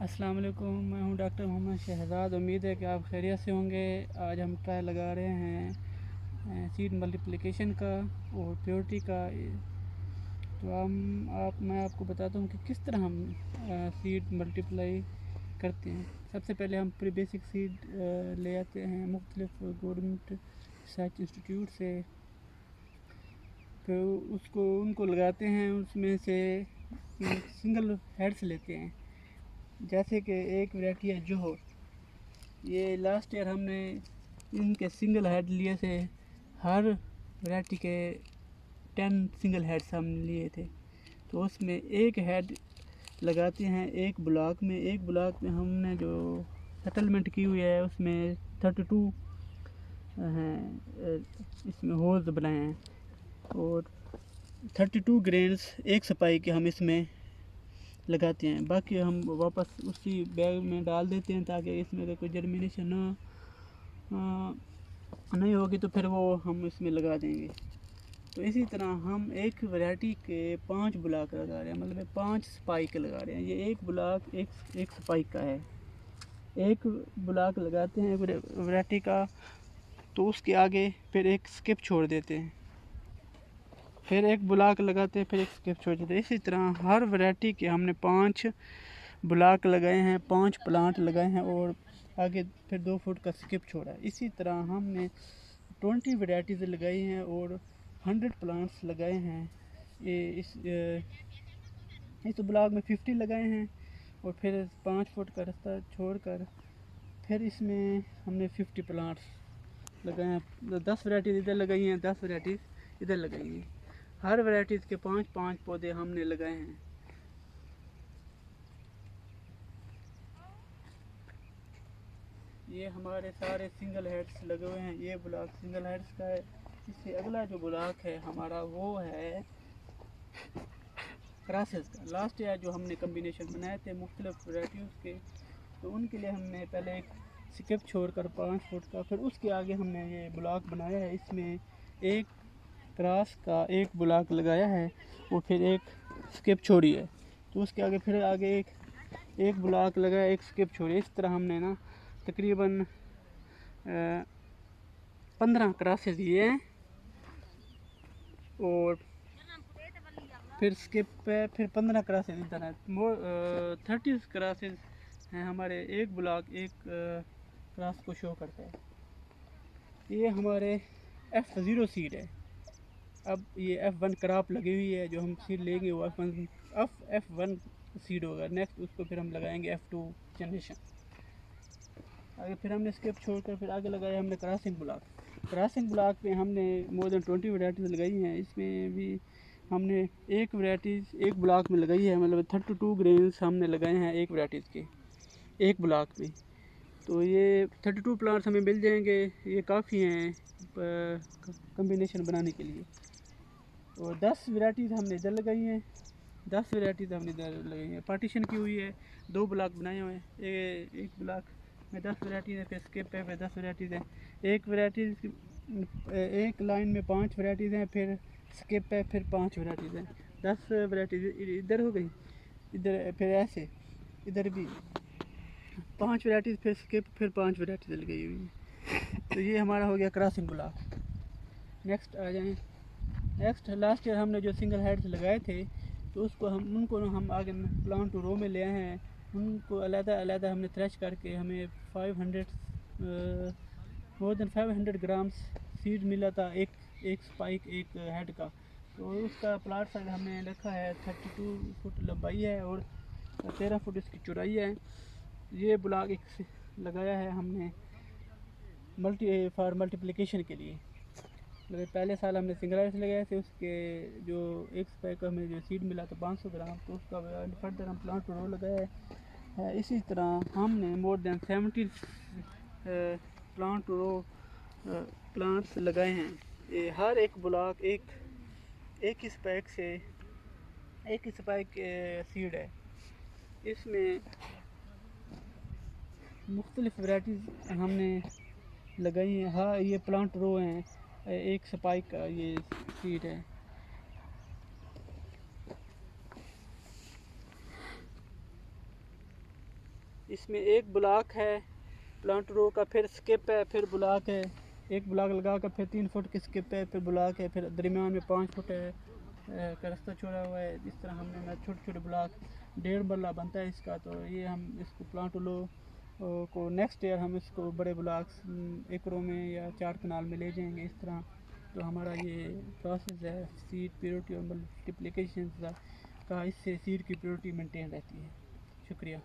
अस्सलाम वालेकुम, मैं हूं डॉक्टर मोहम्मद शहजाद। उम्मीद है कि आप खैरियत से होंगे। आज हम ट्रायल लगा रहे हैं सीड मल्टीप्लिकेशन का और प्योरिटी का। तो मैं आपको बताता हूं कि किस तरह हम सीड मल्टीप्लाई करते हैं। सबसे पहले हम प्री बेसिक सीड ले आते हैं मुख्तलिफ गवर्नमेंट रिसर्च इंस्टीट्यूट से। फिर उनको लगाते हैं। उसमें से सिंगल हेड्स लेते हैं। जैसे कि एक वैरायटी है जोहर। ये लास्ट ईयर हमने इनके सिंगल हेड लिए थे। हर वैरायटी के 10 सिंगल हेड्स हम लिए थे। तो उसमें एक हेड लगाते हैं एक ब्लॉक में। एक ब्लॉक में हमने जो सेटलमेंट की हुई है उसमें 32 हैं, इसमें होल्स बनाए हैं और 32 ग्रेन्स एक सपाई के हम इसमें लगाते हैं। बाकी हम वापस उसी बैग में डाल देते हैं ताकि इसमें अगर कोई जर्मिनेशन नहीं होगी तो फिर वो हम इसमें लगा देंगे। तो इसी तरह हम एक वैरायटी के 5 ब्लॉक लगा रहे हैं, मतलब 5 स्पाइक लगा रहे हैं। ये एक ब्लॉक एक स्पाइक का है। एक ब्लॉक लगाते हैं वैरायटी का, तो उसके आगे फिर एक स्किप छोड़ देते हैं। फिर एक ब्लॉक लगाते हैं, फिर एक स्किप छोड़ देते हैं। इसी तरह हर वैरायटी के हमने 5 ब्लॉक लगाए हैं, 5 प्लांट लगाए हैं और आगे फिर 2 फुट का स्किप छोड़ा है। इसी तरह हमने 20 वैरायटीज़ लगाई हैं और 100 प्लांट्स लगाए हैं। ये इस ब्लॉक में 50 लगाए हैं और फिर 5 फुट का रास्ता छोड़कर फिर इसमें हमने 50 प्लांट्स लगाए हैं। 10 वैराइटीज़ इधर लगाई हैं, 10 वैराइटीज़ इधर लगाई हैं। हर वैराइटीज़ के 5-5 पौधे हमने लगाए हैं। ये हमारे सारे सिंगल हेड्स लगे हुए हैं। ये ब्लॉक सिंगल हेड्स का है। इससे अगला जो ब्लॉक है हमारा वो है क्रॉसेस का। लास्ट ईयर जो हमने कम्बिनेशन बनाए थे मुख्तलिफ वैराइटीज़ के, तो उनके लिए हमने पहले एक स्किप छोड़कर 5 फुट का, फिर उसके आगे हमने ये ब्लॉक बनाया है। इसमें एक क्रॉस का एक ब्लॉक लगाया है और फिर एक स्किप छोड़ी है। तो उसके आगे फिर आगे एक ब्लॉक लगाया, एक स्किप छोड़ी। इस तरह हमने ना तकरीबन 15 क्रॉसेस दिए हैं और फिर स्किप पे फिर 15 क्रॉसेस इधर है। 30 क्रॉसेस हैं हमारे। एक ब्लॉक एक क्रॉस को शो करता है। ये हमारे F0 सीड है। अब ये F1 क्रॉप लगी हुई है, जो हम सीड लेंगे वो F1 सीड होगा। नेक्स्ट उसको फिर हम लगाएंगे F2 जनरेशन। आगे फिर हमने स्किप छोड़कर फिर आगे लगाया हमने क्रॉसिंग ब्लॉक। क्रॉसिंग ब्लॉक पे हमने मोर देन 20 वैराइटीज़ लगाई हैं। इसमें भी हमने एक वैराइटीज़ एक ब्लॉक में लगाई है, मतलब 32 ग्रेन्स हमने लगाए हैं एक वैराइटीज़ के एक ब्लॉक में। तो ये 32 प्लांट्स हमें मिल जाएंगे। ये काफ़ी हैं कम्बिनेशन बनाने के लिए। और 10 वैराइटीज़ हमने इधर लगाई हैं, 10 वैराइटीज़ हमने इधर लगाई हैं। पार्टीशन की हुई है, 2 ब्लॉक बनाए हुए हैं। एक ब्लॉक में 10 वैराइटीज़ है, फिर स्किप है, फिर 10 वैराइटीज़ हैं। एक वैराइटीज़ एक लाइन में 5 वैराइटीज़ हैं, फिर स्किप है, फिर 5 वैराइटीज़ हैं। 10 वैराइटीज़ इधर हो गई। इधर फिर ऐसे इधर भी 5 वैराइटीज़, फिर स्किप, फिर 5 वैराइटीज़ लगाई हुई हैं। तो ये हमारा हो गया क्रॉसिंग ब्लॉक। नेक्स्ट आ जाएँ। नेक्स्ट लास्ट ईयर हमने जो सिंगल हेड्स लगाए थे, तो उनको हम आगे प्लांट टू रो में ले आए हैं। उनको अलग-अलग हमने थ्रेश करके हमें 500 मोर देन 500 ग्राम्स सीड मिला था एक स्पाइक एक हेड का। तो उसका प्लाट साइज हमने रखा है 32 फुट लंबाई है और 13 फुट इसकी चौड़ाई है। ये ब्लॉक एक लगाया है हमने मल्टीप्लिकेशन के लिए। मतलब पहले साल हमने सिंगल हेड्स लगाए थे, उसके जो एक स्पाइक हमें जो सीड मिला था 500 ग्राम, तो उसका फर्दर हम प्लांट टू रो लगाया है। इसी तरह हमने more than 70 plant to row plants लगाए हैं। ये हर एक ब्लॉक एक ही स्पाइक से एक ही स्पाइक सीड है। इसमें मुख्तलिफ वैराइटीज़ हमने लगाई हैं। हाँ, ये प्लांट रो हैं, एक स्पाइक का ये सीड है। इसमें एक ब्लॉक है प्लांट रो का, फिर स्किप है, फिर ब्लॉक है, एक ब्लॉक लगा कर फिर 3 फुट की स्किप है, फिर ब्लॉक है, फिर दरमियान में 5 फुट है का रास्ता छोड़ा हुआ है। इस तरह हमने ना छोटे छोटे ब्लॉक 1.5 मरला बनता है इसका। तो ये हम इसको प्लांट लो को नेक्स्ट ईयर हम इसको बड़े ब्लॉक्स एकड़ों में या 4 कनाल में ले जाएंगे इस तरह। तो हमारा ये प्रोसेस है सीड प्योरिटी और मल्टीप्लिकेशन का, इससे सीड की प्योरिटी मेंटेन रहती है। शुक्रिया।